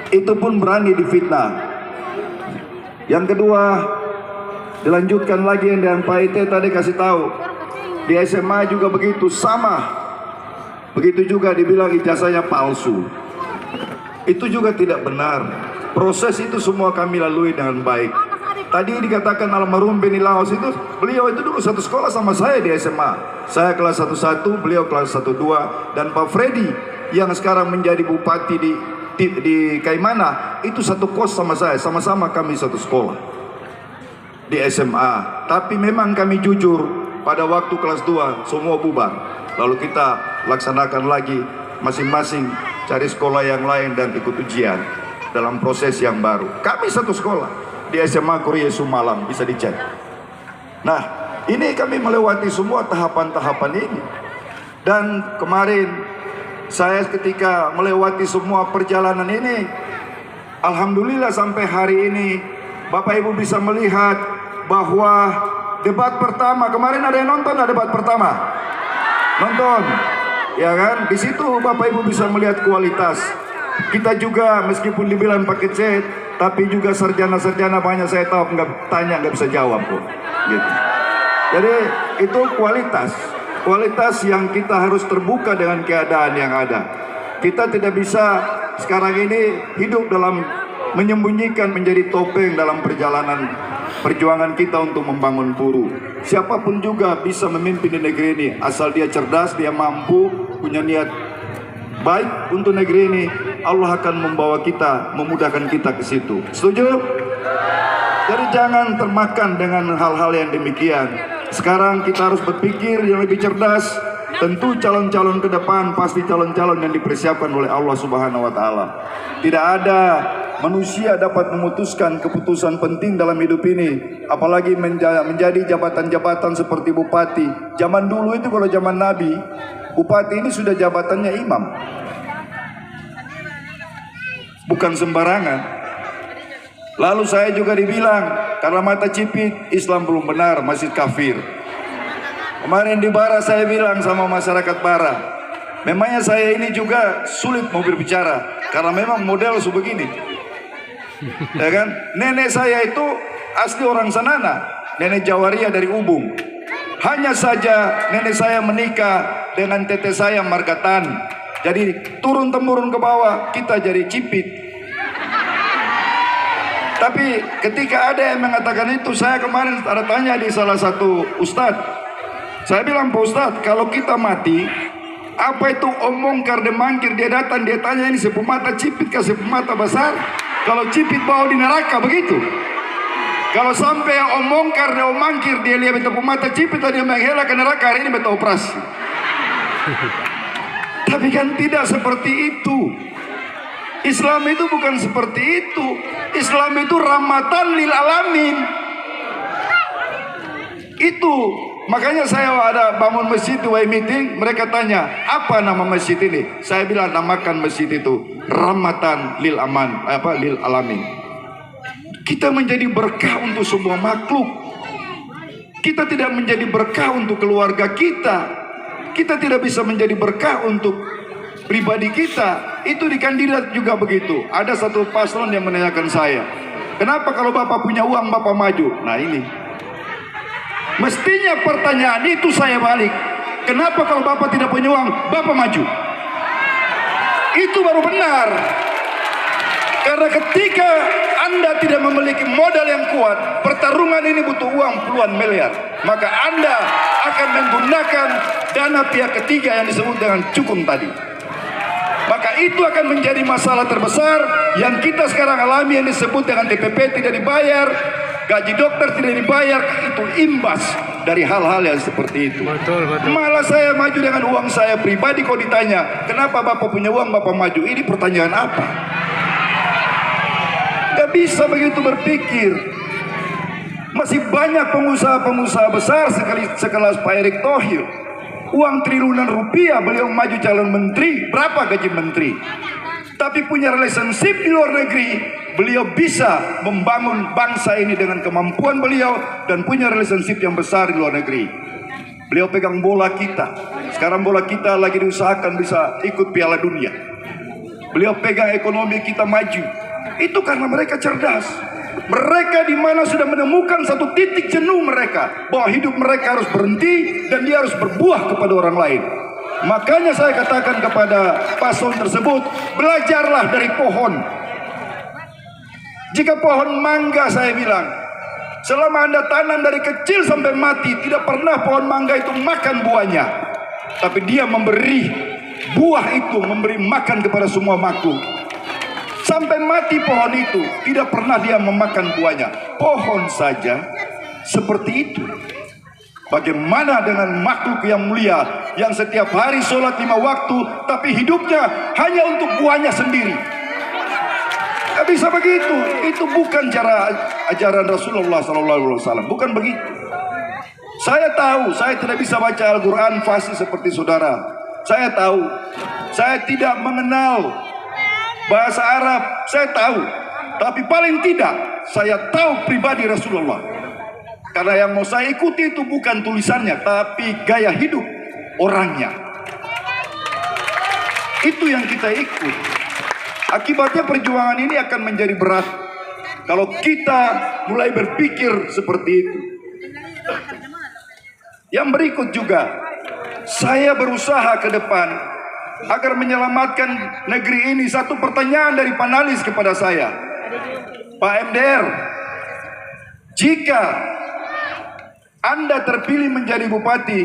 Itu pun berani difitnah. Yang kedua, dilanjutkan lagi yang dengan Pak Ite tadi kasih tahu. Di SMA juga begitu, sama. Begitu juga dibilang ijazahnya palsu. Itu juga tidak benar. Proses itu semua kami lalui dengan baik. Tadi dikatakan almarhum Beni Laos itu, beliau itu dulu satu sekolah sama saya di SMA. Saya kelas 11, beliau kelas 12. Dan Pak Freddy yang sekarang menjadi bupati di Kaimana, itu satu kos sama saya. Sama-sama kami satu sekolah di SMA. Tapi memang kami jujur, pada waktu kelas 2 semua bubar. Lalu kita laksanakan lagi masing-masing cari sekolah yang lain dan ikut ujian dalam proses yang baru. Kami satu sekolah di SMA Korea Sumalang, bisa dicek. Nah, ini kami melewati semua tahapan-tahapan ini. Dan kemarin saya ketika melewati semua perjalanan ini, alhamdulillah sampai hari ini Bapak Ibu bisa melihat bahwa debat pertama kemarin, ada yang nonton debat pertama? Nonton, ya kan? Di situ Bapak Ibu bisa melihat kualitas. Kita juga meskipun dibilang pakai C, tapi juga sarjana-sarjana banyak saya tahu nggak bisa jawab kok. Gitu. Jadi itu kualitas yang kita harus terbuka dengan keadaan yang ada. Kita tidak bisa sekarang ini hidup dalam menyembunyikan menjadi topeng dalam perjuangan kita untuk membangun buruh. Siapapun juga bisa memimpin di negeri ini, asal dia cerdas, dia mampu, punya niat baik untuk negeri ini. Allah akan membawa kita, memudahkan kita ke situ. Setuju? Jadi jangan termakan dengan hal-hal yang demikian. Sekarang kita harus berpikir yang lebih cerdas. Tentu calon-calon ke depan pasti calon-calon yang dipersiapkan oleh Allah Subhanahu wa taala. Tidak ada manusia dapat memutuskan keputusan penting dalam hidup ini, apalagi menjadi jabatan-jabatan seperti bupati. Zaman dulu itu, kalau zaman Nabi, bupati ini sudah jabatannya imam. Bukan sembarangan. Lalu saya juga dibilang, karena mata cipit, Islam belum benar, masih kafir. Kemarin di Bara saya bilang sama masyarakat Bara, memangnya saya ini juga sulit mau berbicara, karena memang model sebegini. Ya kan? Nenek saya itu asli orang Sanana, nenek Jawaria dari Ubung. Hanya saja nenek saya menikah dengan tete saya Margatan. Jadi turun-temurun ke bawah, kita jadi cipit. Tapi ketika ada yang mengatakan itu, saya kemarin ada tanya di salah satu ustadz. Saya bilang, Pak Ustadz, kalau kita mati, apa itu omong karde mangkir? Dia datang, dia tanya, ini sepuh mata cipit kah sepuh mata besar? Kalau cipit bawa di neraka, begitu. Kalau sampai omong karde omangkir, dia lihat sepuh mata cipit, dia menghela ke neraka, hari ini betul operasi. Tapi kan tidak seperti itu. Islam itu bukan seperti itu. Islam itu rahmatan lil alamin. Itu makanya saya ada bangun masjid di meeting, mereka tanya, apa nama masjid ini? Saya bilang, namakan masjid itu rahmatan lil lil alamin. Kita menjadi berkah untuk semua makhluk. Kita tidak menjadi berkah untuk keluarga kita. Kita tidak bisa menjadi berkah untuk pribadi kita. Itu di kandidat juga begitu. Ada satu paslon yang menanyakan saya, kenapa kalau Bapak punya uang Bapak maju? Nah ini, mestinya pertanyaan itu saya balik, kenapa kalau Bapak tidak punya uang Bapak maju? Itu baru benar. Karena ketika Anda tidak memiliki modal yang kuat, pertarungan ini butuh uang puluhan miliar, maka Anda akan menggunakan dana pihak ketiga yang disebut dengan cukung tadi. Maka itu akan menjadi masalah terbesar yang kita sekarang alami, yang disebut dengan TPP tidak dibayar, gaji dokter tidak dibayar. Itu imbas dari hal-hal yang seperti itu. Betul. Malah saya maju dengan uang saya pribadi. Kalau ditanya, kenapa Bapak punya uang Bapak maju? Ini pertanyaan apa? Gak bisa begitu berpikir. Masih banyak pengusaha-pengusaha besar sekelas Pak Erick Thohir, uang triliunan rupiah, beliau maju calon menteri. Berapa gaji menteri? Tapi punya relationship di luar negeri, beliau bisa membangun bangsa ini dengan kemampuan beliau dan punya relationship yang besar di luar negeri. Beliau pegang bola kita. Sekarang bola kita lagi diusahakan bisa ikut Piala Dunia. Beliau pegang ekonomi kita maju. Itu karena mereka cerdas. Mereka di mana sudah menemukan satu titik jenuh mereka, bahwa hidup mereka harus berhenti dan dia harus berbuah kepada orang lain. Makanya saya katakan kepada paslon tersebut, belajarlah dari pohon. Jika pohon mangga, saya bilang, selama Anda tanam dari kecil sampai mati, tidak pernah pohon mangga itu makan buahnya, tapi dia memberi buah itu, memberi makan kepada semua makhluk. Sampai mati pohon itu, tidak pernah dia memakan buahnya. Pohon saja seperti itu. Bagaimana dengan makhluk yang mulia, yang setiap hari sholat 5 waktu, tapi hidupnya hanya untuk buahnya sendiri? Gak bisa begitu. Itu bukan cara ajaran Rasulullah SAW. Bukan begitu. Saya tahu, saya tidak bisa baca Al-Quran fasih seperti saudara. Saya tahu, saya tidak mengenal bahasa Arab, saya tahu. Tapi paling tidak, saya tahu pribadi Rasulullah. Karena yang mau saya ikuti itu bukan tulisannya, tapi gaya hidup orangnya. Itu yang kita ikut. Akibatnya perjuangan ini akan menjadi berat kalau kita mulai berpikir seperti itu. Yang berikut juga, saya berusaha ke depan agar menyelamatkan negeri ini. Satu pertanyaan dari panelis kepada saya, Pak MDR, jika Anda terpilih menjadi bupati,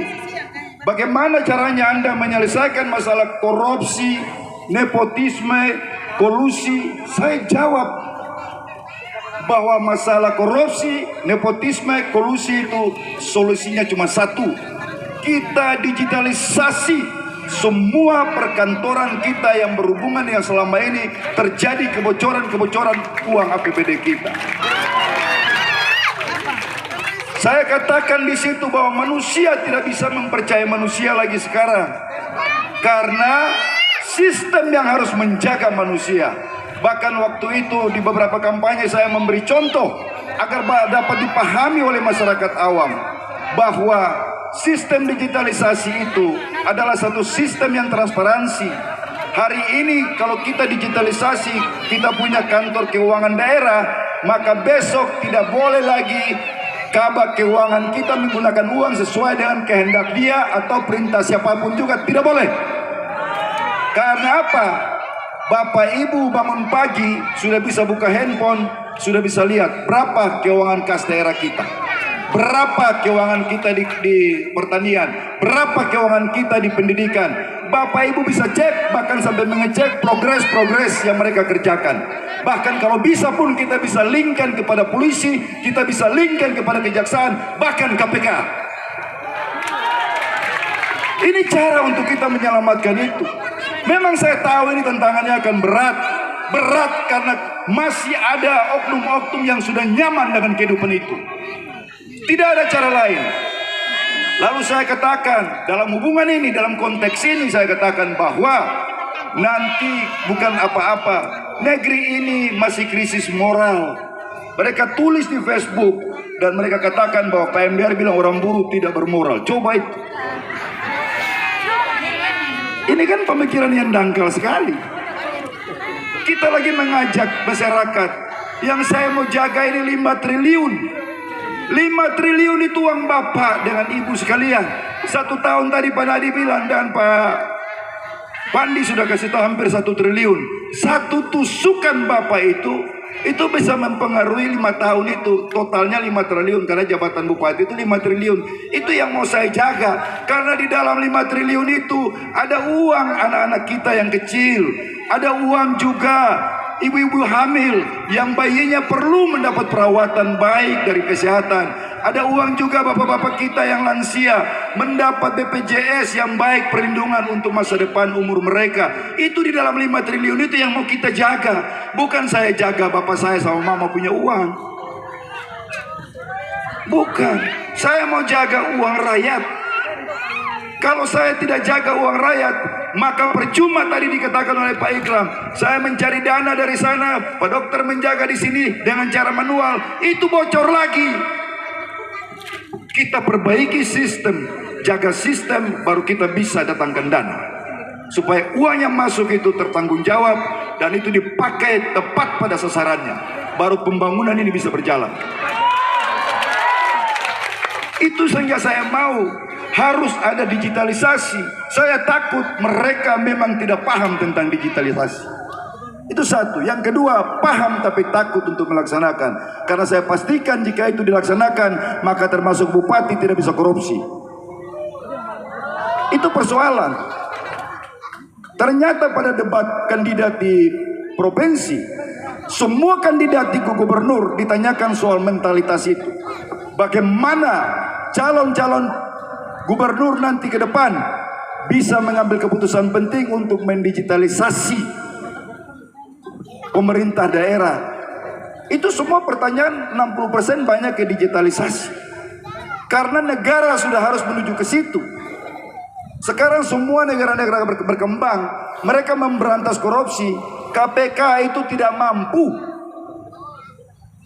bagaimana caranya Anda menyelesaikan masalah korupsi, nepotisme, kolusi? Saya jawab bahwa masalah korupsi, nepotisme, kolusi itu solusinya cuma satu. Kita digitalisasi semua perkantoran kita yang berhubungan yang selama ini terjadi kebocoran-kebocoran uang APBD kita. Saya katakan di situ bahwa manusia tidak bisa mempercayai manusia lagi sekarang, karena sistem yang harus menjaga manusia. Bahkan waktu itu di beberapa kampanye saya memberi contoh agar dapat dipahami oleh masyarakat awam bahwa sistem digitalisasi itu adalah satu sistem yang transparansi. Hari ini kalau kita digitalisasi, kita punya kantor keuangan daerah, maka besok tidak boleh lagi kabak keuangan kita menggunakan uang sesuai dengan kehendak dia atau perintah siapapun juga, tidak boleh. Karena apa? Bapak Ibu bangun pagi sudah bisa buka handphone, sudah bisa lihat berapa keuangan kas daerah kita, berapa keuangan kita di pertanian, berapa keuangan kita di pendidikan. Bapak Ibu bisa cek, bahkan sampai mengecek progres yang mereka kerjakan. Bahkan kalau bisa pun kita bisa linkkan kepada polisi, kita bisa linkkan kepada kejaksaan, bahkan KPK. Ini cara untuk kita menyelamatkan itu. Memang saya tahu ini tantangannya akan berat. Berat karena masih ada oknum-oknum yang sudah nyaman dengan kehidupan itu. Tidak ada cara lain. Lalu saya katakan, dalam hubungan ini, dalam konteks ini saya katakan bahwa nanti bukan apa-apa, negeri ini masih krisis moral. Mereka tulis di Facebook dan mereka katakan bahwa Pak MDR bilang orang buruh tidak bermoral. Coba itu. Ini kan pemikiran yang dangkal sekali. Kita lagi mengajak masyarakat. Yang saya mau jaga ini 5 triliun. 5 triliun itu uang Bapak dengan Ibu sekalian. 1 tahun tadi Pak Nadi bilang dan Pak Pandi sudah kasih tahu hampir 1 triliun. Satu tusukan Bapak itu bisa mempengaruhi 5 tahun itu. Totalnya 5 triliun karena jabatan bupati itu 5 triliun. Itu yang mau saya jaga. Karena di dalam 5 triliun itu ada uang anak-anak kita yang kecil. Ada uang juga ibu-ibu hamil yang bayinya perlu mendapat perawatan baik dari kesehatan. Ada uang juga bapak-bapak kita yang lansia mendapat BPJS yang baik, perlindungan untuk masa depan umur mereka. Itu di dalam 5 triliun itu yang mau kita jaga. Bukan saya jaga bapak saya sama mama punya uang. Bukan. Saya mau jaga uang rakyat. Kalau saya tidak jaga uang rakyat, maka percuma tadi dikatakan oleh Pak Ikram, saya mencari dana dari sana, Pak Dokter menjaga di sini dengan cara manual, itu bocor lagi. Kita perbaiki sistem, jaga sistem, baru kita bisa datangkan dana. supaya uang yang masuk itu tertanggung jawab dan itu dipakai tepat pada sasarannya, baru pembangunan ini bisa berjalan. Itu sehingga saya mau harus ada digitalisasi. Saya takut mereka memang tidak paham tentang digitalisasi. Itu satu. Yang kedua, paham tapi takut untuk melaksanakan. Karena saya pastikan jika itu dilaksanakan, maka termasuk bupati tidak bisa korupsi. Itu persoalan. Ternyata pada debat kandidat di provinsi, semua kandidat di gubernur ditanyakan soal mentalitas itu. Bagaimana calon-calon gubernur nanti ke depan bisa mengambil keputusan penting untuk mendigitalisasi pemerintah daerah. Itu semua pertanyaan 60% banyak ke digitalisasi. Karena negara sudah harus menuju ke situ. Sekarang semua negara-negara berkembang, mereka memberantas korupsi. KPK itu tidak mampu.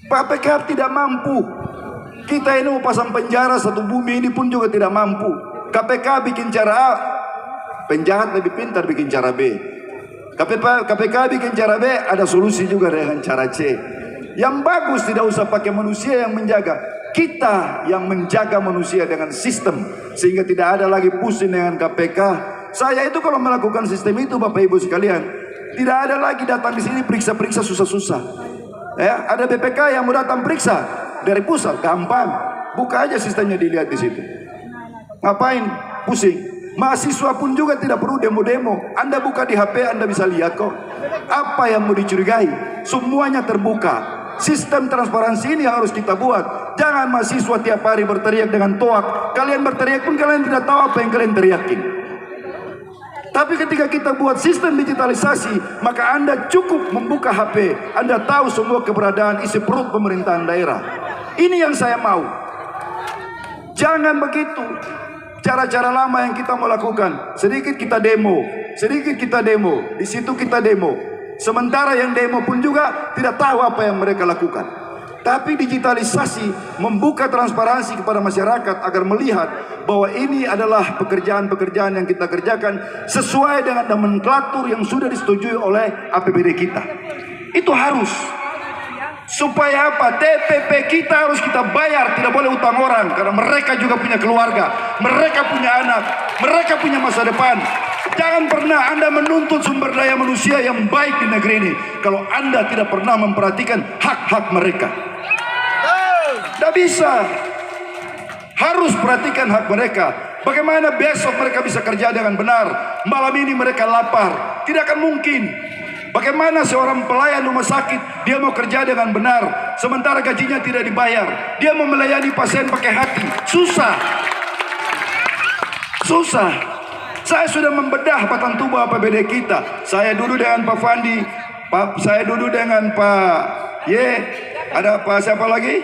KPK tidak mampu. Kita ini mau pasang penjara satu bumi ini pun juga tidak mampu. KPK bikin cara A, penjahat lebih pintar bikin cara B. KPK bikin cara B, ada solusi juga dengan cara C. Yang bagus tidak usah pakai manusia yang menjaga. Kita yang menjaga manusia dengan sistem, sehingga tidak ada lagi pusing dengan KPK. Saya itu kalau melakukan sistem itu, Bapak Ibu sekalian, tidak ada lagi datang di sini periksa-periksa susah-susah. Ya, ada BPK yang mau datang periksa dari pusat, gampang. Buka aja sistemnya, dilihat di situ. Ngapain pusing? Mahasiswa pun juga tidak perlu demo-demo. Anda buka di HP, Anda bisa lihat kok. Apa yang mau dicurigai? Semuanya terbuka. Sistem transparansi ini harus kita buat. Jangan mahasiswa tiap hari berteriak dengan toak. Kalian berteriak pun kalian tidak tahu apa yang kalian teriakin. Tapi ketika kita buat sistem digitalisasi, maka Anda cukup membuka HP, Anda tahu semua keberadaan isi perut pemerintahan daerah. Ini yang saya mau. Jangan begitu. Cara-cara lama yang kita mau lakukan, sedikit kita demo, sedikit kita demo, di situ kita demo. Sementara yang demo pun juga tidak tahu apa yang mereka lakukan. Tapi digitalisasi membuka transparansi kepada masyarakat agar melihat bahwa ini adalah pekerjaan-pekerjaan yang kita kerjakan sesuai dengan nomenklatur yang sudah disetujui oleh APBD kita. Itu harus. Supaya apa? TPP kita harus kita bayar, tidak boleh utang orang, karena mereka juga punya keluarga, mereka punya anak, mereka punya masa depan. Jangan pernah Anda menuntut sumber daya manusia yang baik di negeri ini kalau Anda tidak pernah memperhatikan hak-hak mereka. Tidak bisa. Harus perhatikan hak mereka. Bagaimana besok mereka bisa kerja dengan benar? Malam ini mereka lapar, tidak akan mungkin. Bagaimana seorang pelayan rumah sakit dia mau kerja dengan benar sementara gajinya tidak dibayar? Dia mau melayani pasien pakai hati, susah. Susah. Saya sudah membedah batang tubuh APBD kita. Saya duduk dengan Pak Fandi, saya duduk dengan Pak ada Pak siapa lagi?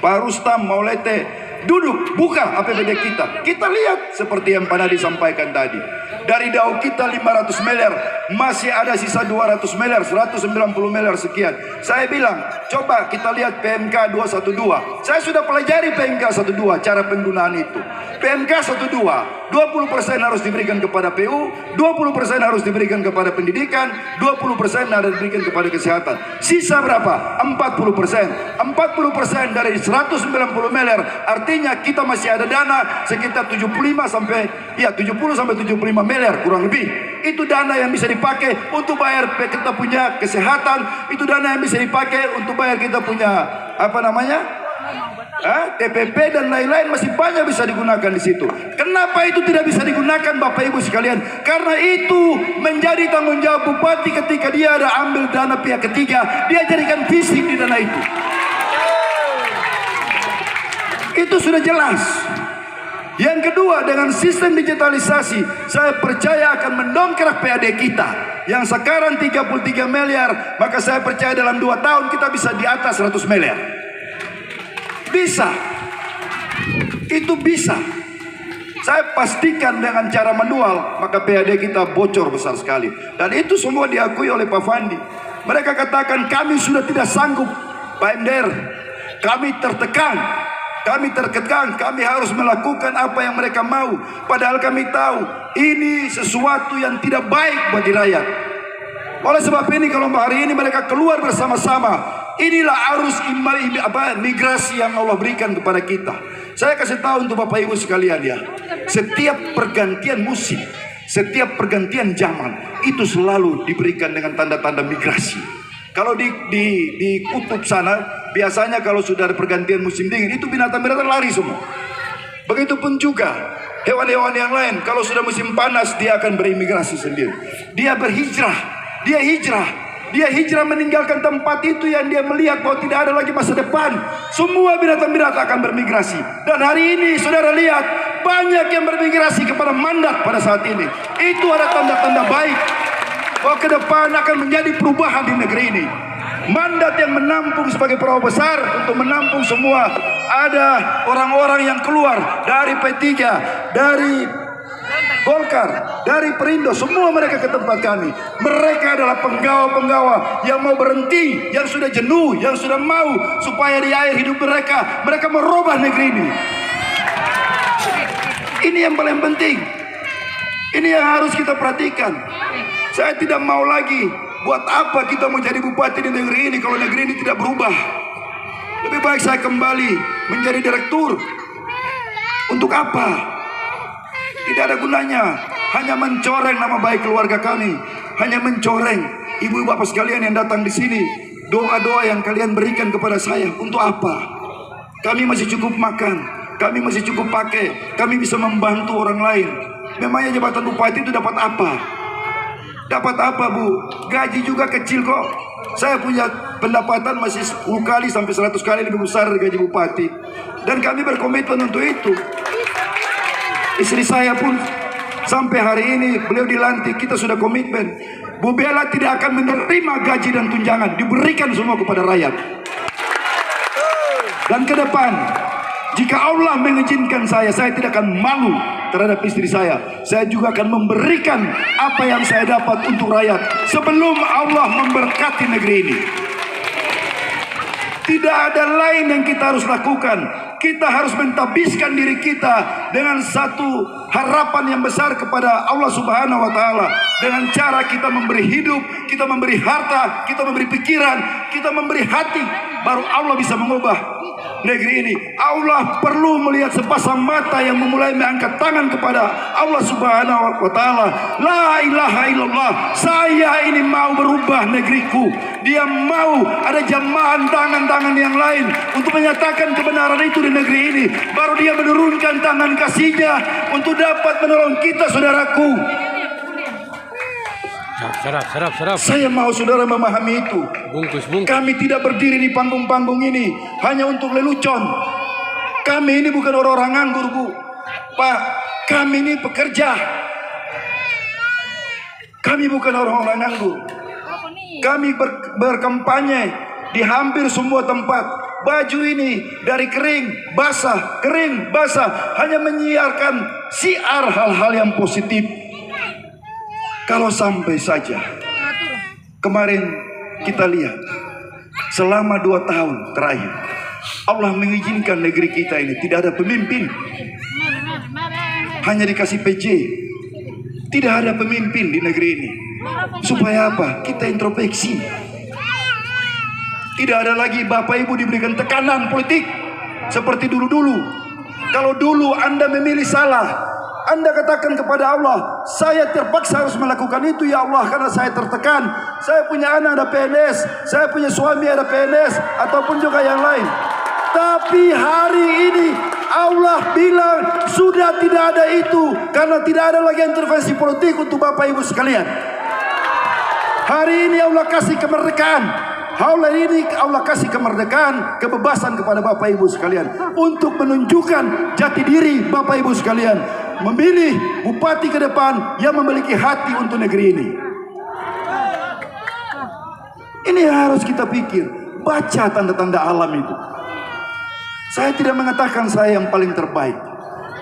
Pak Rustam Maulete. Duduk, buka APBD kita. Kita lihat seperti yang pernah disampaikan tadi. Dari DAU kita 500 miliar, masih ada sisa 200 miliar, 190 miliar sekian. Saya bilang, coba kita lihat PMK 212. Saya sudah pelajari PMK 12, cara penggunaan itu. PMK 12, 20% harus diberikan kepada PU, 20% harus diberikan kepada pendidikan, 20% harus diberikan kepada kesehatan. Sisa berapa? 40%. 40% dari 190 miliar, artinya kita masih ada dana sekitar 70 sampai 75 miliar kurang lebih. Itu dana yang bisa dipakai untuk bayar kita punya kesehatan, itu dana yang bisa dipakai untuk bayar kita punya TPP dan lain-lain, masih banyak bisa digunakan di situ. Kenapa itu tidak bisa digunakan Bapak Ibu sekalian? Karena itu menjadi tanggung jawab bupati ketika dia ada ambil dana pihak ketiga, dia jadikan fisik di dana itu. Itu sudah jelas. Yang kedua, dengan sistem digitalisasi, saya percaya akan mendongkrak PAD kita yang sekarang 33 miliar, maka saya percaya dalam 2 tahun kita bisa di atas 100 miliar. Bisa. Itu bisa. Saya pastikan dengan cara manual, maka PAD kita bocor besar sekali. Dan itu semua diakui oleh Pak Fandi. Mereka katakan kami sudah tidak sanggup, Pak MDR. Kami tertekan. kami terkekang, kami harus melakukan apa yang mereka mau. Padahal kami tahu ini sesuatu yang tidak baik bagi rakyat. Oleh sebab ini kalau hari ini mereka keluar bersama-sama, inilah arus migrasi yang Allah berikan kepada kita. Saya kasih tahu untuk Bapak Ibu sekalian ya, setiap pergantian musim, setiap pergantian zaman itu selalu diberikan dengan tanda-tanda migrasi. Kalau di kutub sana biasanya kalau sudah ada pergantian musim dingin itu binatang-binatang lari semua. Begitupun juga hewan-hewan yang lain kalau sudah musim panas dia akan berimigrasi sendiri. Dia berhijrah. Dia hijrah meninggalkan tempat itu yang dia melihat bahwa tidak ada lagi masa depan. Semua binatang-binatang akan bermigrasi. Dan hari ini saudara lihat banyak yang bermigrasi kepada mandat pada saat ini. Itu ada tanda-tanda baik bahwa ke depan akan menjadi perubahan di negeri ini. Mandat yang menampung sebagai perahu besar untuk menampung semua. Ada orang-orang yang keluar dari P3, dari Golkar, dari Perindo, semua mereka ke tempat kami. Mereka adalah penggawa-penggawa yang mau berhenti, yang sudah jenuh, yang sudah mau supaya di akhir hidup mereka merubah negeri ini. Ini yang paling penting. Ini yang harus kita perhatikan. Saya tidak mau lagi, buat apa kita mau jadi bupati di negeri ini kalau negeri ini tidak berubah. Lebih baik saya kembali menjadi direktur. Untuk apa? Tidak ada gunanya, hanya mencoreng nama baik keluarga kami, hanya mencoreng ibu bapak sekalian yang datang di sini. Doa-doa yang kalian berikan kepada saya untuk apa? Kami masih cukup makan, kami masih cukup pakai, kami bisa membantu orang lain. Memangnya jabatan bupati itu dapat apa? Dapat apa, Bu? Gaji juga kecil kok. Saya punya pendapatan masih 10 kali sampai 100 kali lebih besar dari gaji bupati. Dan kami berkomitmen untuk itu. Istri saya pun sampai hari ini beliau dilantik, kita sudah komitmen. Bu Bella tidak akan menerima gaji dan tunjangan, diberikan semua kepada rakyat. Dan ke depan, jika Allah mengizinkan saya tidak akan malu terhadap istri saya. Saya juga akan memberikan apa yang saya dapat untuk rakyat sebelum Allah memberkati negeri ini. Tidak ada lain yang kita harus lakukan. Kita harus mentabiskan diri kita dengan satu harapan yang besar kepada Allah Subhanahu wa Ta'ala. Dengan cara kita memberi hidup, kita memberi harta, kita memberi pikiran, kita memberi hati, baru Allah bisa mengubah negeri ini. Allah perlu melihat sepasang mata yang memulai mengangkat tangan kepada Allah Subhanahu wa Ta'ala. La ilaha illallah, saya ini mau berubah negeriku. Dia mau ada jamahan tangan-tangan yang lain untuk menyatakan kebenaran itu di negeri ini. Baru dia menurunkan tangan kasihnya untuk dapat menolong kita, saudaraku. Serap. Saya mau saudara memahami itu. Bungkus. Kami tidak berdiri di panggung-panggung ini hanya untuk lelucon. Kami ini bukan orang-orang nganggur, Bu. Pak, kami ini pekerja. Kami bukan orang-orang nganggur. Kami berkampanye di hampir semua tempat. Baju ini dari kering, basah, hanya menyiarkan siar hal-hal yang positif. Kalau sampai saja kemarin kita lihat selama 2 tahun terakhir Allah mengizinkan negeri kita ini tidak ada pemimpin, hanya dikasih PJ, tidak ada pemimpin di negeri ini. Supaya apa? Kita introspeksi. Tidak ada lagi Bapak Ibu diberikan tekanan politik seperti dulu-dulu. Kalau dulu Anda memilih salah, Anda katakan kepada Allah, saya terpaksa harus melakukan itu ya Allah karena saya tertekan. Saya punya anak ada PNS, saya punya suami ada PNS, ataupun juga yang lain. Tapi hari ini Allah bilang sudah tidak ada itu, karena tidak ada lagi intervensi politik untuk Bapak Ibu sekalian. Hari ini Allah kasih kemerdekaan. Hari ini Allah kasih kemerdekaan, kebebasan kepada Bapak Ibu sekalian untuk menunjukkan jati diri Bapak Ibu sekalian, memilih bupati ke depan yang memiliki hati untuk negeri ini. Ini yang harus kita pikir. Baca tanda-tanda alam itu. Saya tidak mengatakan saya yang paling terbaik,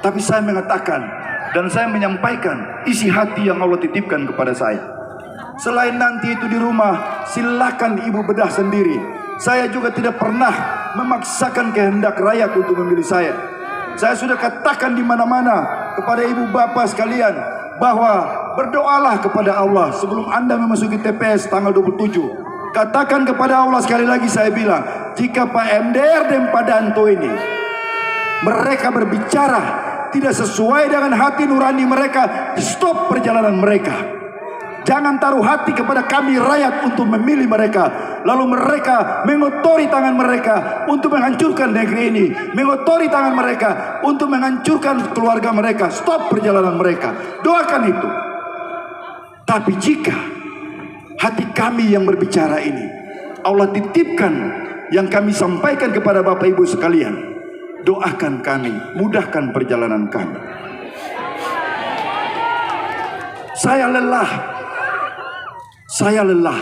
tapi saya mengatakan dan saya menyampaikan isi hati yang Allah titipkan kepada saya. Selain nanti itu di rumah, silakan ibu bedah sendiri. Saya juga tidak pernah memaksakan kehendak rakyat untuk memilih saya. Saya sudah katakan di mana-mana kepada ibu bapak sekalian bahwa berdoalah kepada Allah sebelum Anda memasuki TPS tanggal 27. Katakan kepada Allah sekali lagi, saya bilang, jika Pak MDR dan Pak Danto ini mereka berbicara tidak sesuai dengan hati nurani mereka, stop perjalanan mereka. Jangan taruh hati kepada kami rakyat untuk memilih mereka, lalu mereka mengotori tangan mereka untuk menghancurkan negeri ini, mengotori tangan mereka untuk menghancurkan keluarga mereka. Stop perjalanan mereka. Doakan itu. Tapi jika hati kami yang berbicara ini Allah titipkan yang kami sampaikan kepada Bapak Ibu sekalian, doakan kami, mudahkan perjalanan kami. Saya lelah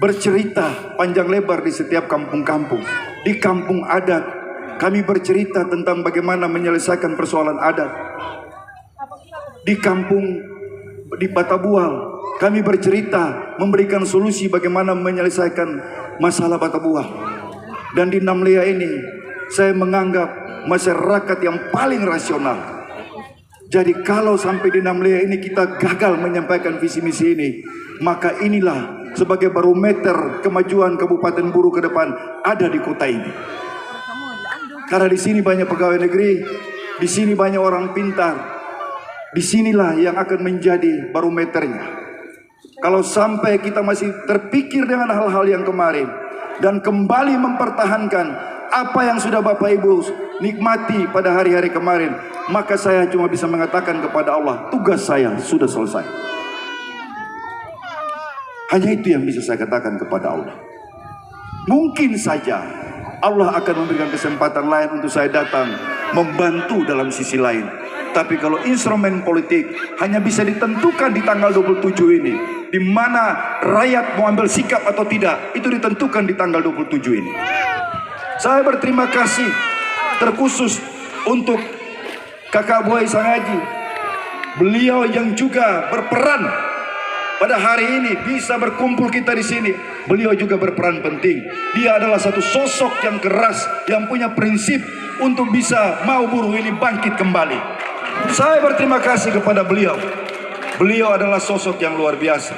bercerita panjang lebar di setiap kampung-kampung. Di kampung adat kami bercerita tentang bagaimana menyelesaikan persoalan adat. Di kampung di Batabual kami bercerita memberikan solusi bagaimana menyelesaikan masalah Batabual. Dan di Namlea ini saya menganggap masyarakat yang paling rasional. Jadi kalau sampai di Namlea ini kita gagal menyampaikan visi misi ini, maka inilah sebagai barometer kemajuan Kabupaten Buru ke depan ada di kota ini. Karena di sini banyak pegawai negeri, di sini banyak orang pintar, disinilah yang akan menjadi barometernya. Kalau sampai kita masih terpikir dengan hal-hal yang kemarin dan kembali mempertahankan apa yang sudah Bapak Ibu nikmati pada hari-hari kemarin, maka saya cuma bisa mengatakan kepada Allah, tugas saya sudah selesai. Hanya itu yang bisa saya katakan kepada Allah. Mungkin saja Allah akan memberikan kesempatan lain untuk saya datang membantu dalam sisi lain. Tapi kalau instrumen politik hanya bisa ditentukan di tanggal 27 ini, di mana rakyat mau ambil sikap atau tidak, itu ditentukan di tanggal 27 ini. Saya berterima kasih terkhusus untuk Kakak Buai Sangaji. Beliau yang juga berperan pada hari ini bisa berkumpul kita di sini. Beliau juga berperan penting. Dia adalah satu sosok yang keras, yang punya prinsip untuk bisa mau buruh ini bangkit kembali. Saya berterima kasih kepada beliau. Beliau adalah sosok yang luar biasa.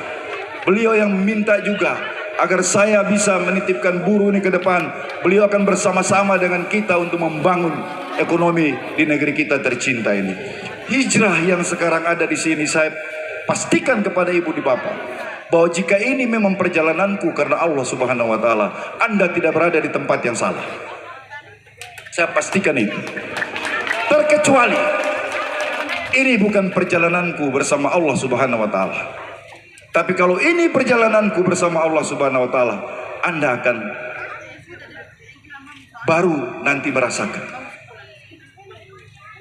Beliau yang minta juga agar saya bisa menitipkan buruh ini ke depan. Beliau akan bersama-sama dengan kita untuk membangun ekonomi di negeri kita tercinta ini. Hijrah yang sekarang ada di sini, saya pastikan kepada ibu di bapak bahwa jika ini memang perjalananku karena Allah Subhanahu wa taala, Anda tidak berada di tempat yang salah. Saya pastikan itu. Terkecuali ini bukan perjalananku bersama Allah Subhanahu wa taala. Tapi kalau ini perjalananku bersama Allah Subhanahu wa taala, Anda akan baru nanti merasakan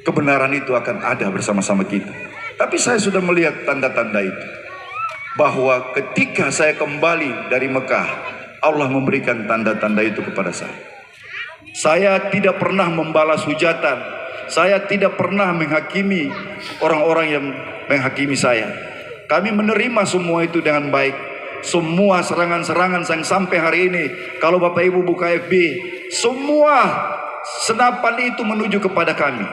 kebenaran itu akan ada bersama-sama kita. Tapi saya sudah melihat tanda-tanda itu, bahwa ketika saya kembali dari Mekah, Allah memberikan tanda-tanda itu kepada saya. Saya tidak pernah membalas hujatan, saya tidak pernah menghakimi orang-orang yang menghakimi saya. Kami menerima semua itu dengan baik. Semua serangan-serangan yang sampai hari ini, kalau Bapak Ibu buka FB, semua senapan itu menuju kepada kami.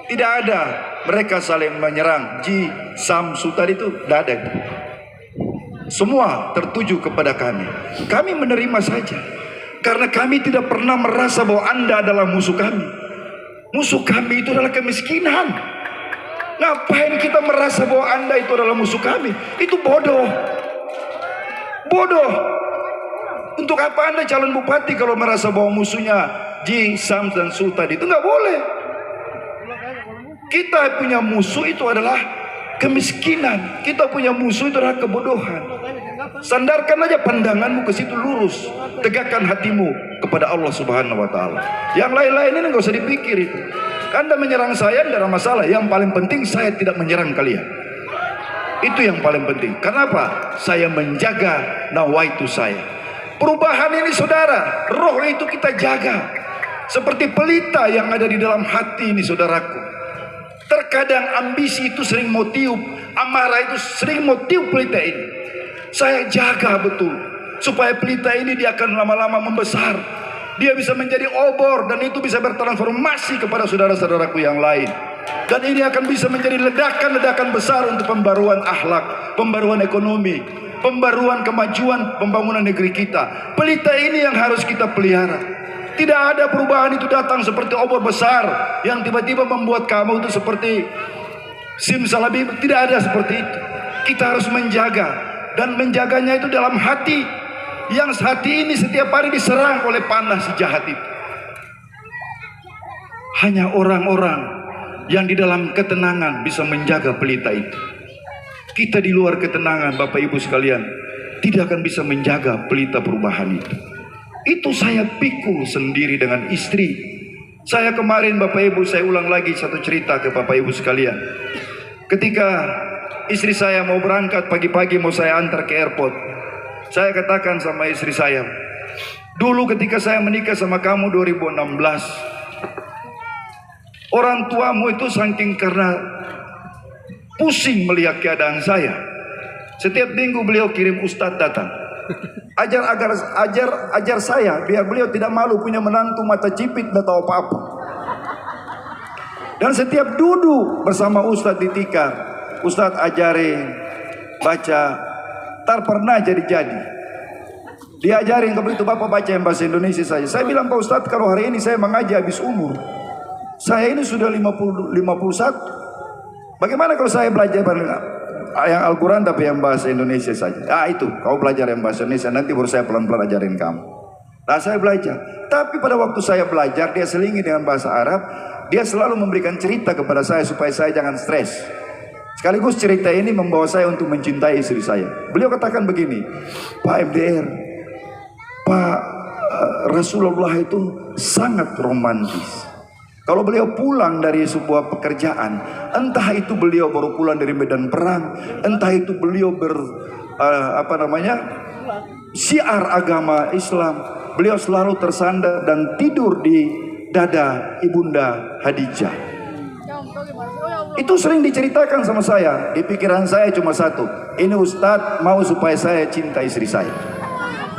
Tidak ada mereka saling menyerang. Ji, Sam, Sultan itu tidak ada. Semua tertuju kepada kami. Kami menerima saja, karena kami tidak pernah merasa bahwa Anda adalah musuh kami. Musuh kami itu adalah kemiskinan. Ngapain kita merasa bahwa Anda itu adalah musuh kami? Itu bodoh. Bodoh. Untuk apa Anda calon bupati kalau merasa bahwa musuhnya Ji, Sam, dan Sultan? Itu nggak boleh. Kita punya musuh itu adalah kemiskinan. Kita punya musuh itu adalah kebodohan. Sandarkan aja pandanganmu ke situ lurus. Tegakkan hatimu kepada Allah Subhanahu wa taala. Yang lain-lain ini nggak usah dipikir itu. Anda menyerang saya tidak ada masalah. Yang paling penting saya tidak menyerang kalian. Itu yang paling penting. Kenapa? Saya menjaga nawaitu saya. Perubahan ini saudara, roh itu kita jaga. Seperti pelita yang ada di dalam hati ini saudaraku. Terkadang ambisi itu sering mau tiup, amarah itu sering mau tiup pelita ini. Saya jaga betul. supaya pelita ini dia akan lama-lama membesar. Dia bisa menjadi obor dan itu bisa bertransformasi kepada saudara-saudaraku yang lain. Dan ini akan bisa menjadi ledakan-ledakan besar untuk pembaruan akhlak, pembaruan ekonomi, pembaruan kemajuan pembangunan negeri kita. Pelita ini yang harus kita pelihara. Tidak ada perubahan itu datang seperti obor besar yang tiba-tiba membuat kamu itu seperti simsalabim. Tidak ada seperti itu. Kita harus menjaga, dan menjaganya itu dalam hati, yang hati ini setiap hari diserang oleh panas si jahat itu. Hanya orang-orang yang di dalam ketenangan bisa menjaga pelita itu. Kita di luar ketenangan, Bapak Ibu sekalian, tidak akan bisa menjaga pelita perubahan itu. Itu saya pikul sendiri dengan istri. Saya kemarin, Bapak Ibu, saya ulang lagi satu cerita ke Bapak Ibu sekalian. Ketika istri saya mau berangkat pagi-pagi, mau saya antar ke airport, saya katakan sama istri saya, dulu ketika saya menikah sama kamu 2016, orang tuamu itu saking karena pusing melihat keadaan saya, setiap minggu beliau kirim ustadz datang, ajar saya biar beliau tidak malu punya menantu mata cipit tidak tahu apa-apa. Dan setiap duduk bersama ustadz di tikar, ustadz ajarin baca, tak pernah jadi-jadi. Diajarin kalau itu Bapak baca yang bahasa Indonesia saja. Saya bilang, Pak Ustadz, kalau hari ini saya mengaji habis umur, saya ini sudah 51. Bagaimana kalau saya belajar yang Al-Quran tapi yang bahasa Indonesia saja? Itu, kau belajar yang bahasa Indonesia, nanti baru saya pelan-pelan ajarin kamu. Nah, saya belajar. Tapi pada waktu saya belajar, dia selingi dengan bahasa Arab. Dia selalu memberikan cerita kepada saya supaya saya jangan stres. Sekaligus cerita ini membawa saya untuk mencintai istri saya. Beliau katakan begini, Pak MDR, Pak Rasulullah itu sangat romantis. Kalau beliau pulang dari sebuah pekerjaan, entah itu beliau baru pulang dari medan perang, entah itu beliau syiar agama Islam, beliau selalu tersandar dan tidur di dada Ibunda Khadijah. Itu sering diceritakan sama saya. Di pikiran saya cuma satu, ini Ustadz mau supaya saya cinta istri saya.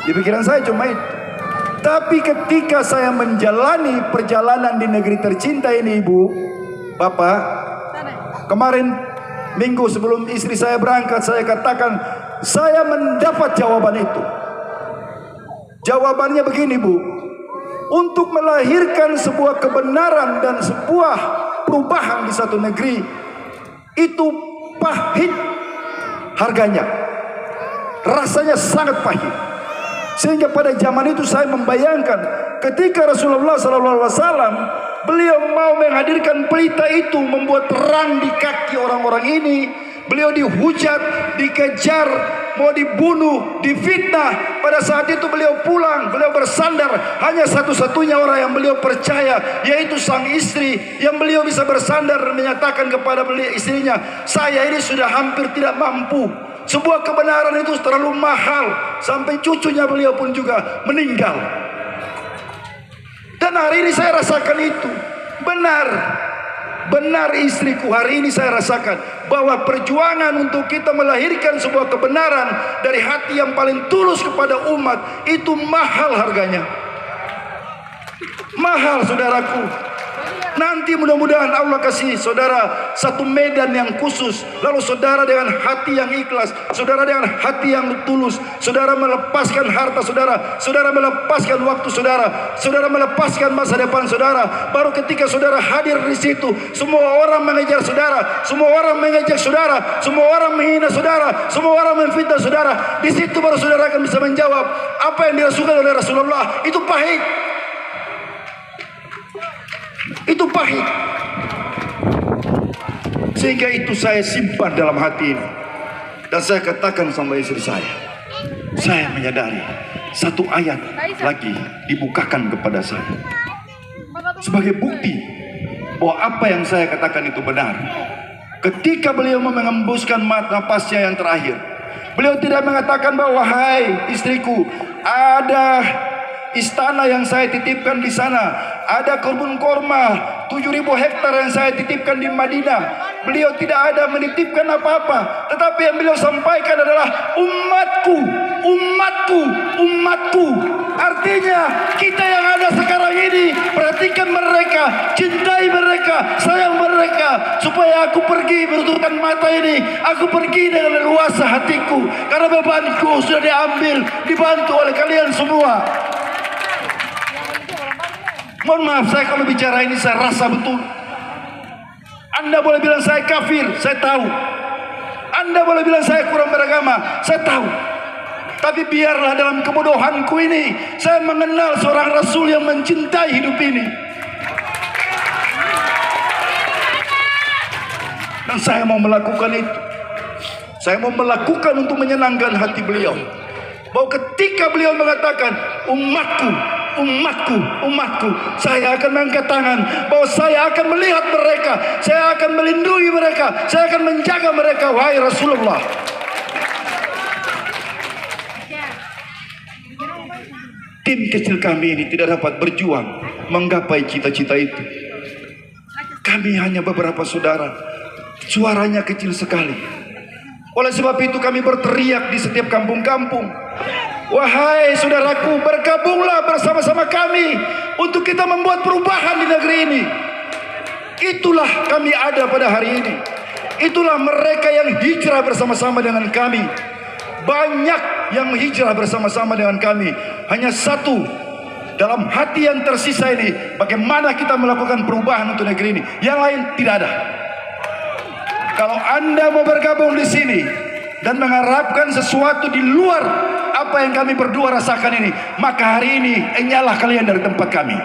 Di pikiran saya cuma itu. Tapi ketika saya menjalani perjalanan di negeri tercinta ini, Ibu, Bapak, kemarin minggu sebelum istri saya berangkat, saya katakan saya mendapat jawaban itu. Jawabannya begini, Bu. Untuk melahirkan sebuah kebenaran dan sebuah perubahan di satu negeri, itu pahit harganya, rasanya sangat pahit. Sehingga pada zaman itu saya membayangkan ketika Rasulullah SAW beliau mau menghadirkan pelita itu, membuat terang di kaki orang-orang ini. Beliau dihujat, dikejar, mau dibunuh, difitnah. Pada saat itu beliau pulang, beliau bersandar. Hanya satu-satunya orang yang beliau percaya, yaitu sang istri, yang beliau bisa bersandar dan menyatakan kepada istrinya, saya ini sudah hampir tidak mampu. Sebuah kebenaran itu terlalu mahal, sampai cucunya beliau pun juga meninggal. Dan hari ini saya rasakan itu benar istriku. Hari ini saya rasakan bahwa perjuangan untuk kita melahirkan sebuah kebenaran dari hati yang paling tulus kepada umat itu mahal harganya. Mahal, saudaraku. Nanti mudah-mudahan Allah kasih saudara satu medan yang khusus, lalu saudara dengan hati yang ikhlas, saudara dengan hati yang tulus, saudara melepaskan harta saudara, saudara melepaskan waktu saudara, saudara melepaskan masa depan saudara. Baru ketika saudara hadir di situ, semua orang mengejar saudara, semua orang mengejek saudara, semua orang menghina saudara, semua orang memfitnah saudara. Di situ baru saudara akan bisa menjawab apa yang dirasukan oleh Rasulullah. Itu pahit. Itu pahit. Sehingga itu saya simpan dalam hati ini. Dan saya katakan sama istri saya menyadari satu ayat lagi dibukakan kepada saya sebagai bukti bahwa apa yang saya katakan itu benar. Ketika beliau mengembuskan napasnya yang terakhir, beliau tidak mengatakan bahwa, hai istriku, ada istana yang saya titipkan di sana, ada kebun korma 7.000 hektar yang saya titipkan di Madinah. Beliau tidak ada menitipkan apa-apa, tetapi yang beliau sampaikan adalah umatku, umatku, umatku. Artinya kita yang ada sekarang ini, perhatikan mereka, cintai mereka, sayang mereka, supaya aku pergi menutupkan mata ini, aku pergi dengan leluasa hatiku, karena bebanku sudah diambil, dibantu oleh kalian semua. Mohon maaf, saya kalau bicara ini saya rasa betul. Anda boleh bilang saya kafir, saya tahu. Anda boleh bilang saya kurang beragama, saya tahu. Tapi biarlah dalam kebodohanku ini saya mengenal seorang Rasul yang mencintai hidup ini. Dan saya mau melakukan itu. Saya mau melakukan untuk menyenangkan hati beliau. Bahwa ketika beliau mengatakan umatku, umatku, umatku, saya akan mengangkat tangan, bahwa saya akan melihat mereka, saya akan melindungi mereka, saya akan menjaga mereka. Wahai Rasulullah, tim kecil kami ini tidak dapat berjuang menggapai cita-cita itu. Kami hanya beberapa saudara, suaranya kecil sekali. Oleh sebab itu kami berteriak di setiap kampung-kampung, wahai saudaraku, bergabunglah bersama-sama kami untuk kita membuat perubahan di negeri ini. Itulah kami ada pada hari ini. Itulah mereka yang hijrah bersama-sama dengan kami. Banyak yang hijrah bersama-sama dengan kami. Hanya satu dalam hati yang tersisa ini, bagaimana kita melakukan perubahan untuk negeri ini. Yang lain tidak ada. Kalau Anda mau bergabung di sini dan mengharapkan sesuatu di luar apa yang kami berdua rasakan ini, maka hari ini enyalah kalian dari tempat kami.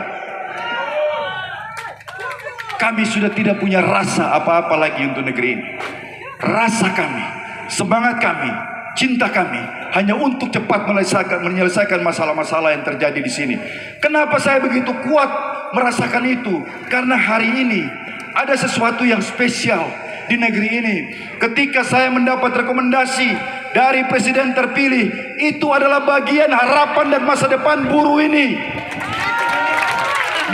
Kami sudah tidak punya rasa apa-apa lagi untuk negeri ini. Rasa kami, semangat kami, cinta kami hanya untuk cepat menyelesaikan masalah-masalah yang terjadi di sini. Kenapa saya begitu kuat merasakan itu? Karena hari ini ada sesuatu yang spesial di negeri ini. Ketika saya mendapat rekomendasi dari presiden terpilih, itu adalah bagian harapan dan masa depan buruh ini.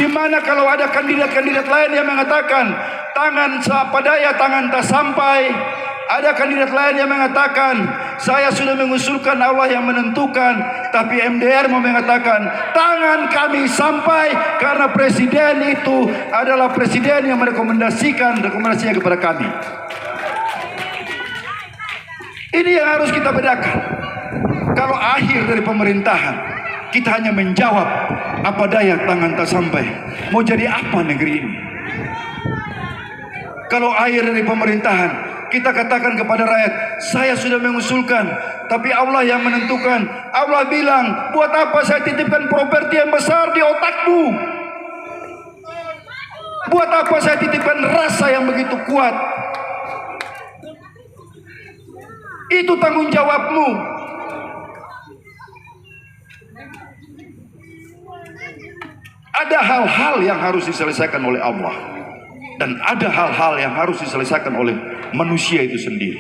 Dimana kalau ada kandidat-kandidat lain yang mengatakan tangan apa daya tangan tak sampai, ada kandidat lain yang mengatakan saya sudah mengusulkan, Allah yang menentukan, tapi MDR mau mengatakan tangan kami sampai karena presiden itu adalah presiden yang merekomendasikan rekomendasinya kepada kami. Ini yang harus kita bedakan. Kalau akhir dari pemerintahan kita hanya menjawab apa daya tangan tak sampai, mau jadi apa negeri ini? Kalau akhir dari pemerintahan kita katakan kepada rakyat, saya sudah mengusulkan, tapi Allah yang menentukan. Allah bilang, buat apa saya titipkan properti yang besar di otakmu? Buat apa saya titipkan rasa yang begitu kuat? Itu tanggung jawabmu. Ada hal-hal yang harus diselesaikan oleh Allah, dan ada hal-hal yang harus diselesaikan oleh manusia itu sendiri.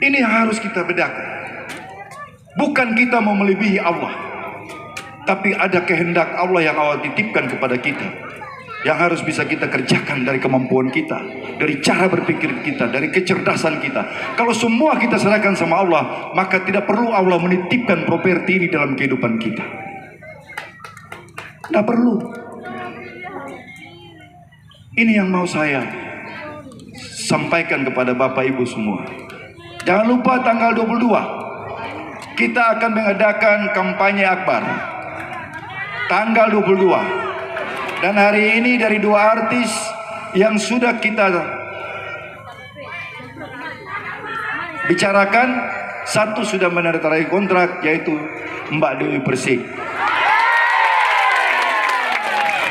Ini yang harus kita bedakan. Bukan kita mau melebihi Allah, tapi ada kehendak Allah yang Allah titipkan kepada kita, yang harus bisa kita kerjakan dari kemampuan kita, dari cara berpikir kita, dari kecerdasan kita. Kalau semua kita serahkan sama Allah, maka tidak perlu Allah menitipkan properti ini dalam kehidupan kita. Tidak perlu. Ini yang mau saya sampaikan kepada Bapak Ibu semua. Jangan lupa tanggal 22 kita akan mengadakan kampanye akbar. Tanggal 22. Dan hari ini dari dua artis yang sudah kita bicarakan, satu sudah menandatangani kontrak, yaitu Mbak Dewi Persik.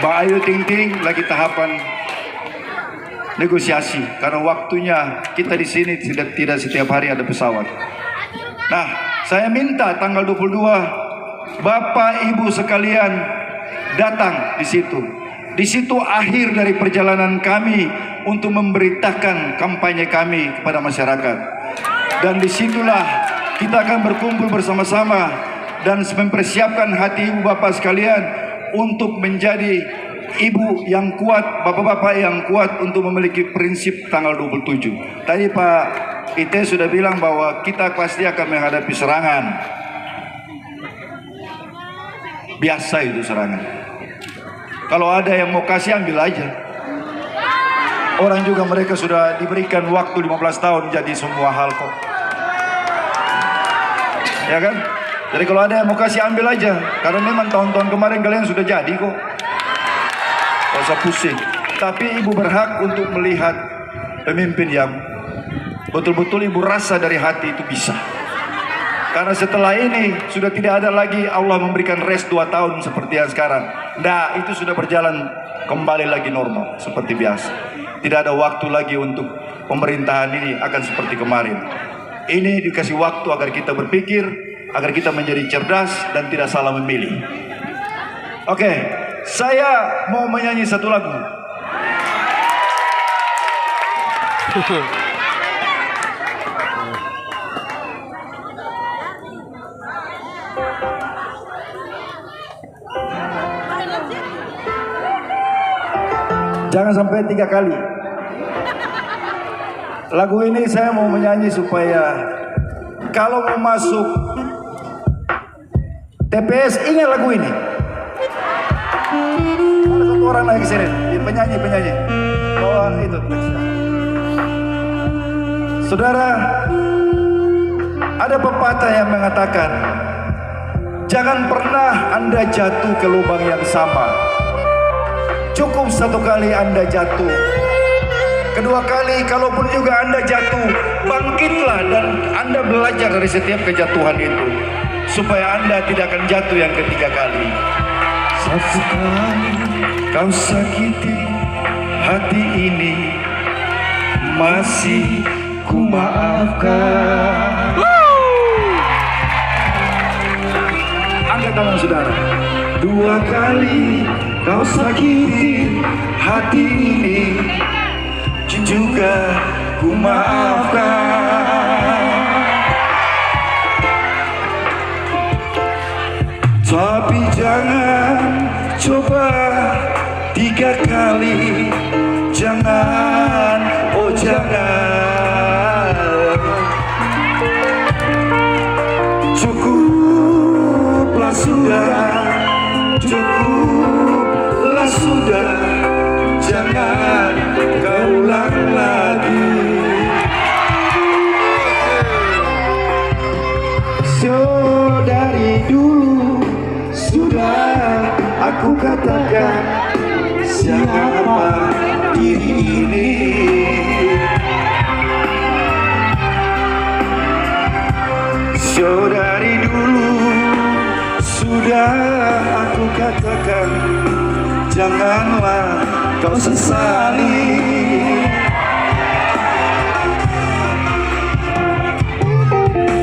Mbak Ayu Ting Ting lagi tahapan negosiasi, karena waktunya kita di sini tidak setiap hari ada pesawat. Nah, saya minta tanggal 22 Bapak Ibu sekalian datang di situ. Di situ akhir dari perjalanan kami untuk memberitakan kampanye kami kepada masyarakat. Dan disitulah kita akan berkumpul bersama-sama dan mempersiapkan hati ibu bapak sekalian untuk menjadi ibu yang kuat, bapak-bapak yang kuat untuk memiliki prinsip tanggal 27. Tadi Pak Ite sudah bilang bahwa kita pasti akan menghadapi serangan. Biasa itu serangan. Kalau ada yang mau kasih, ambil aja. Orang juga mereka sudah diberikan waktu 15 tahun jadi semua hal kok. Ya kan? Jadi kalau ada yang mau kasih, ambil aja. Karena memang tahun-tahun kemarin kalian sudah jadi kok. Gak usah pusing. Tapi ibu berhak untuk melihat pemimpin yang betul-betul ibu rasa dari hati itu bisa. Karena setelah ini sudah tidak ada lagi Allah memberikan rest 2 tahun seperti yang sekarang. Nah, itu sudah berjalan kembali lagi normal seperti biasa. Tidak ada waktu lagi untuk pemerintahan ini akan seperti kemarin. Ini dikasih waktu agar kita berpikir, agar kita menjadi cerdas dan tidak salah memilih. Oke, saya mau menyanyi satu lagu. Jangan sampai 3 kali. Lagu ini saya mau menyanyi supaya kalau mau masuk TPS ingat lagu ini. Ada satu orang lagi sini, penyanyi. Bawa itu teksnya. Saudara, ada pepatah yang mengatakan, jangan pernah Anda jatuh ke lubang yang sama. Cukup 1 kali Anda jatuh. Kedua kali, kalaupun juga Anda jatuh, bangkitlah dan Anda belajar dari setiap kejatuhan itu, supaya Anda tidak akan jatuh yang ketiga kali. Sesekali kau sakiti hati ini, masih ku maafkan. Angkat tangan saudara. 2 kali kau sakiti hati ini, juga ku maafkan. Tapi jangan coba 3 kali. Jangan, oh jangan. Cukuplah sudah. Cukuplah sudah, jangan kau ulang lagi. So dari dulu sudah aku katakan siapa diri ini. So dari dulu sudah aku katakan, janganlah kau sesali.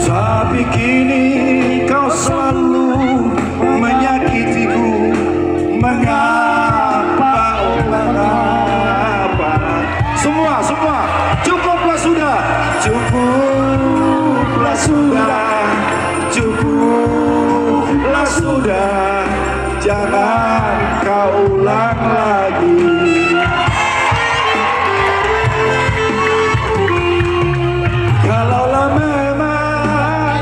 Tapi kini kau selalu menyakitiku. Mengapa, oh mengapa? Semua, cukuplah sudah. Cukuplah sudah. Cukuplah sudah, jangan kau ulang lagi. Kalaulah memang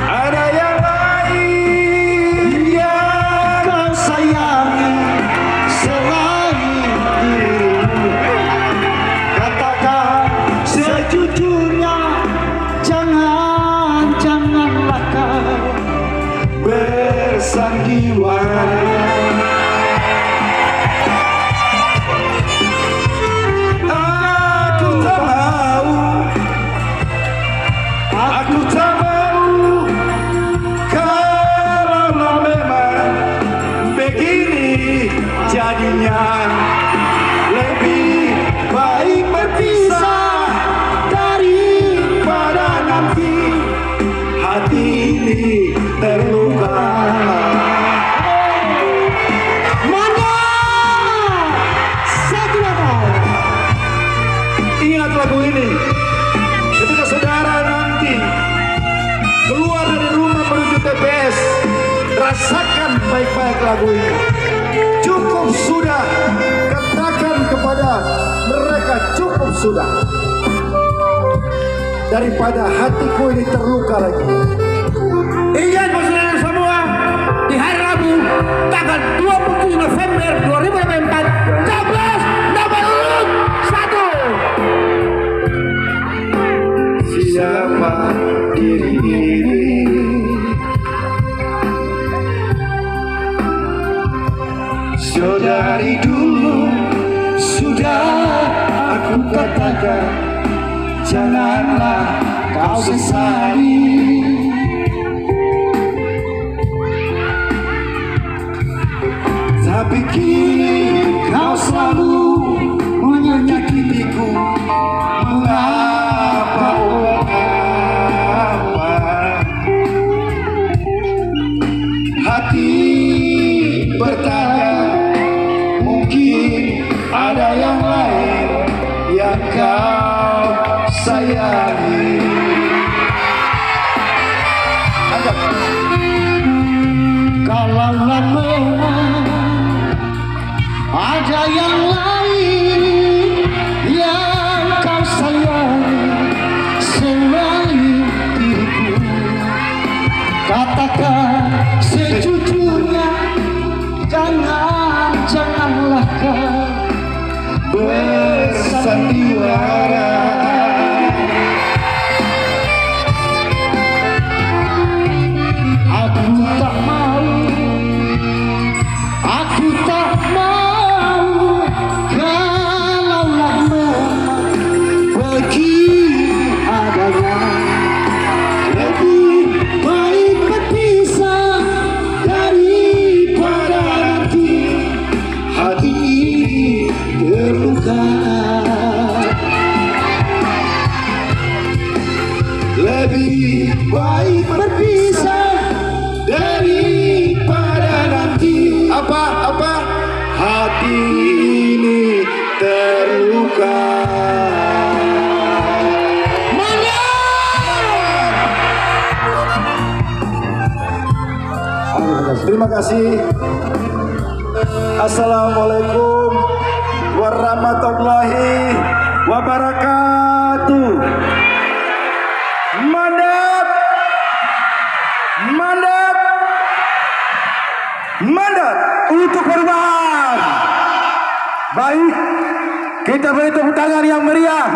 ada yang lain yang kau sayangi selain dirimu, katakan sejujurnya. Janganlah kau bersandiwara. Aku tak mau kalau memang begini jadinya. Lebih baik berpisah daripada nanti hati ini terluka. Mana? Saya tidak tahu. Ingat lagu ini. Ketika saudara nanti keluar dari rumah menuju TPS, Rasakan baik-baik lagu ini. Cukup sudah. Katakan kepada mereka cukup sudah. Daripada hatiku ini terluka lagi. Ingat saudara semua, di hari Rabu tanggal 27 November 2024, Capres nomor urut 1. Siapa diri ini? Saudari dulu sudah aku katakan, janganlah kau sesali. Tapi kini kau selalu menyakitiku. Mengapa, oh mengapa? Hati bertanya, mungkin ada yang lain yang kau sayangi. Angkat. Kalau memang ada yang lain yang kau sayangi selain diriku, katakan sejujurnya, janganlah kau bersandiwara. Aku tak mau kalaulah memang begini adanya. Lebih baik berpisah daripada nanti hati ini terluka. Lebih baik berpisah daripada nanti apa hati ini terluka. Terima kasih. Assalamualaikum warahmatullahi wabarakatuh. Mandat, mandat, mandat untuk perubahan. Baik, kita beri tepuk tangan yang meriah.